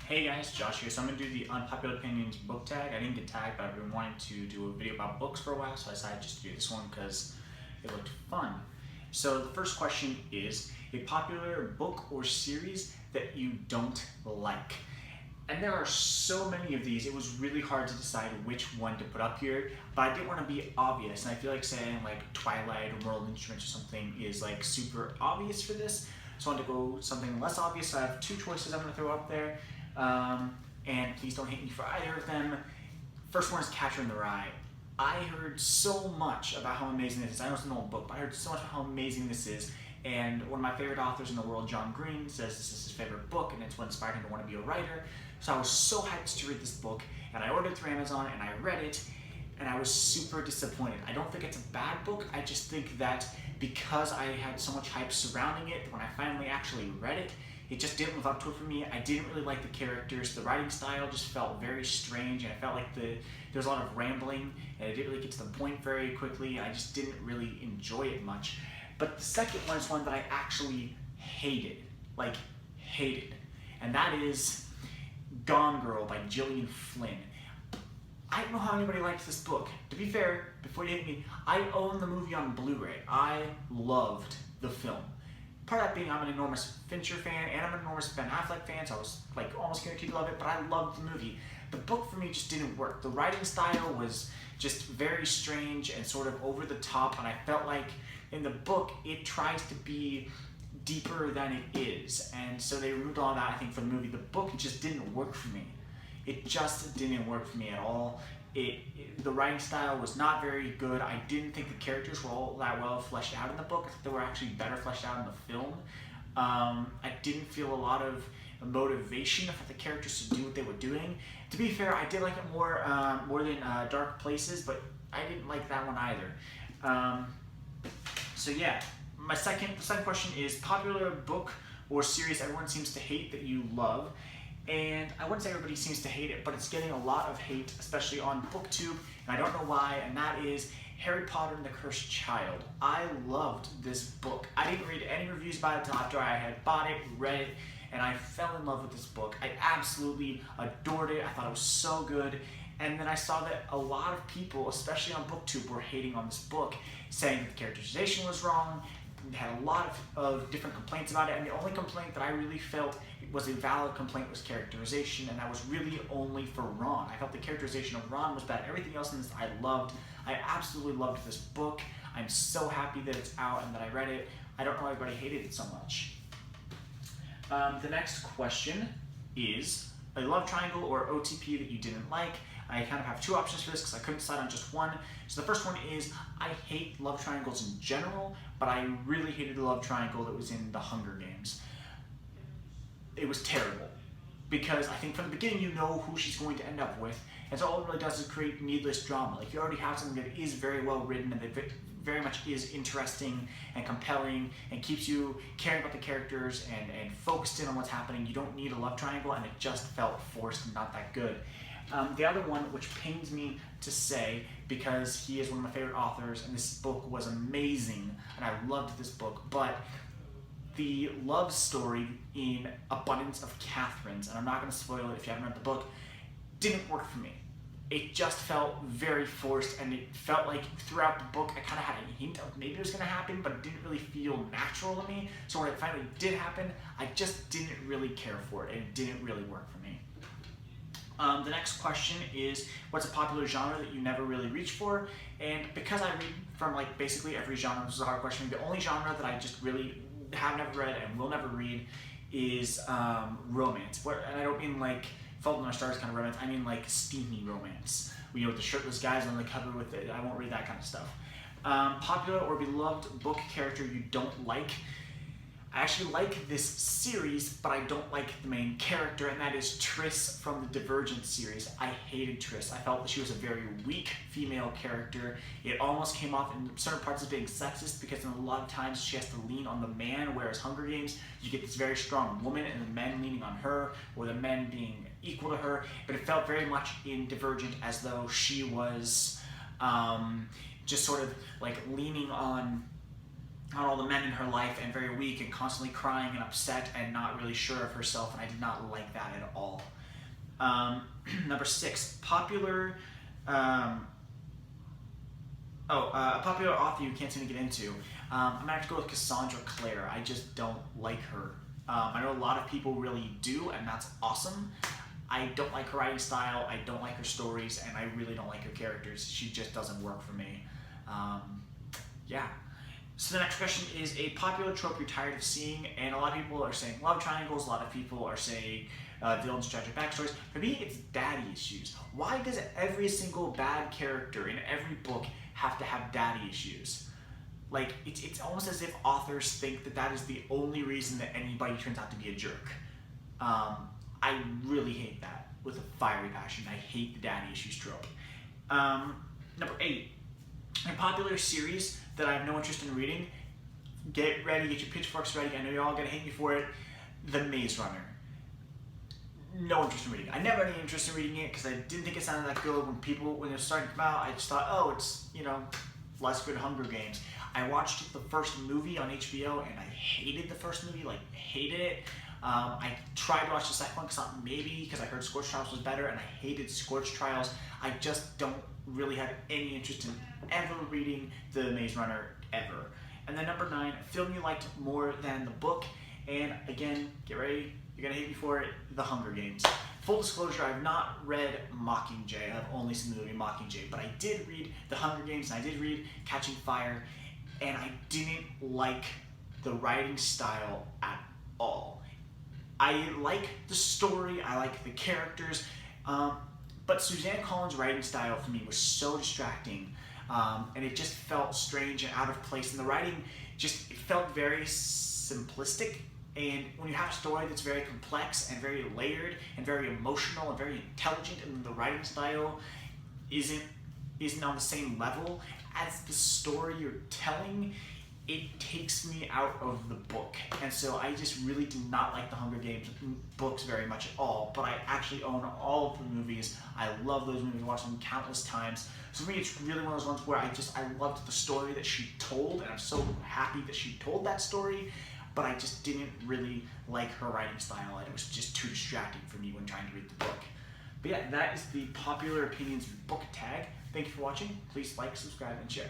Hey guys, Josh here. So I'm going to do the Unpopular Opinions book tag. I didn't get tagged, but I've been wanting to do a video about books for a while, so I decided just to do this one because it looked fun. So the first question is, a popular book or series that you don't like. And there are so many of these, it was really hard to decide which one to put up here, but I didn't want to be obvious, and I feel like saying like Twilight or World Instruments or something is like super obvious for this, so I wanted to go something less obvious. So I have two choices I'm going to throw up there, and please don't hate me for either of them. First one is Catcher in the Rye. I heard so much about how amazing this is. I know it's an old book, but I heard so much about how amazing this is. And one of my favorite authors in the world, John Green, says this is his favorite book, and it's what inspired him to want to be a writer. So I was so hyped to read this book, and I ordered it through Amazon, and I read it, and I was super disappointed. I don't think it's a bad book. I just think that because I had so much hype surrounding it, when I finally actually read it, it just didn't live up to it for me. I didn't really like the characters. The writing style just felt very strange, and I felt like there was a lot of rambling, and it didn't really get to the point very quickly. I just didn't really enjoy it much. But the second one is one that I actually hated, and that is Gone Girl by Gillian Flynn. I don't know how anybody liked this book. To be fair, before you hit me, I own the movie on Blu-ray. I loved the film. Part of that being I'm an enormous Fincher fan, and I'm an enormous Ben Affleck fan, so I was like almost guaranteed to love it, but I loved the movie. The book for me just didn't work. The writing style was just very strange and sort of over the top, and I felt like in the book it tries to be deeper than it is, and so they removed all that, I think, for the movie. The book just didn't work for me. It just didn't work for me at all. The writing style was not very good. I didn't think the characters were all that well fleshed out in the book. I think they were actually better fleshed out in the film. I didn't feel a lot of motivation for the characters to do what they were doing. To be fair, I did like it more than Dark Places, but I didn't like that one either. So yeah, the second question is popular book or series everyone seems to hate that you love. And I wouldn't say everybody seems to hate it, but it's getting a lot of hate, especially on BookTube, and I don't know why, and that is Harry Potter and the Cursed Child. I loved this book. I didn't read any reviews about it until after I had bought it, read it, and I fell in love with this book. I absolutely adored it. I thought it was so good. And then I saw that a lot of people, especially on BookTube, were hating on this book, saying that the characterization was wrong, had a lot of different complaints about it, and the only complaint that I really felt was a valid complaint was characterization, and that was really only for Ron. I felt the characterization of Ron was bad. Everything else in this I loved. I absolutely loved this book. I'm so happy that it's out and that I read it. I don't know why everybody hated it so much. The next question is a love triangle or OTP that you didn't like. I kind of have two options for this because I couldn't decide on just one. So the first one is I hate love triangles in general, but I really hated the love triangle that was in The Hunger Games. It was terrible because I think from the beginning you know who she's going to end up with, and so all it really does is create needless drama. Like, you already have something that is very well written and that very much is interesting and compelling and keeps you caring about the characters and focused in on what's happening. You don't need a love triangle, and it just felt forced and not that good. The other one, which pains me to say because he is one of my favorite authors and this book was amazing and I loved this book, but the love story in Abundance of Catherines, and I'm not going to spoil it if you haven't read the book, didn't work for me. It just felt very forced, and it felt like throughout the book I kind of had a hint of maybe it was going to happen, but it didn't really feel natural to me. So when it finally did happen, I just didn't really care for it, and it didn't really work for me. The next question is, what's a popular genre that you never really reach for? And because I read from like basically every genre, this is a hard question. The only genre that I just really have never read and will never read is romance. And I don't mean like Fault in Our Stars kind of romance. I mean like steamy romance. You know, with the shirtless guys on the cover with it. I won't read that kind of stuff. Popular or beloved book character you don't like. I actually like this series, but I don't like the main character, and that is Triss from the Divergent series. I hated Triss. I felt that she was a very weak female character. It almost came off in certain parts as being sexist because in a lot of times she has to lean on the man, whereas Hunger Games, you get this very strong woman and the men leaning on her, or the men being equal to her, but it felt very much in Divergent as though she was just sort of like leaning on all the men in her life and very weak and constantly crying and upset and not really sure of herself, and I did not like that at all. Number 6, popular. A popular author you can't seem to get into. I'm gonna have to go with Cassandra Clare. I just don't like her. I know a lot of people really do, and that's awesome. I don't like her writing style, I don't like her stories, and I really don't like her characters. She just doesn't work for me. Yeah. So the next question is a popular trope you're tired of seeing, and a lot of people are saying love triangles, a lot of people are saying villains' tragic backstories. For me, it's daddy issues. Why does every single bad character in every book have to have daddy issues? Like, it's almost as if authors think that that is the only reason that anybody turns out to be a jerk. I really hate that with a fiery passion. I hate the daddy issues trope. Number 8, a popular series that I have no interest in reading. Get ready, get your pitchforks ready. I know you're all gonna hate me for it. The Maze Runner. No interest in reading. I never had any interest in reading it because I didn't think it sounded that good when it was starting to come out. I just thought, oh, it's, less good Hunger Games. I watched the first movie on HBO and I hated the first movie, hated it. I tried to watch the second one because I heard Scorched Trials was better, and I hated Scorched Trials. I just don't really have any interest in ever reading The Maze Runner, ever. And then number 9, a film you liked more than the book, and again, get ready, you're gonna hate me for it, The Hunger Games. Full disclosure, I've not read Mockingjay, I've only seen the movie Mockingjay, but I did read The Hunger Games, and I did read Catching Fire, and I didn't like the writing style at all. I like the story, I like the characters, but Suzanne Collins' writing style for me was so distracting, and it just felt strange and out of place, and the writing it felt very simplistic. And when you have a story that's very complex and very layered and very emotional and very intelligent, and the writing style isn't on the same level as the story you're telling, it takes me out of the book. And so I just really did not like the Hunger Games books very much at all, but I actually own all of the movies. I love those movies, I watched them countless times. So for me, it's really one of those ones where I loved the story that she told, and I'm so happy that she told that story, but I just didn't really like her writing style, and it was just too distracting for me when trying to read the book. But yeah, that is the popular opinions book tag. Thank you for watching. Please like, subscribe, and share.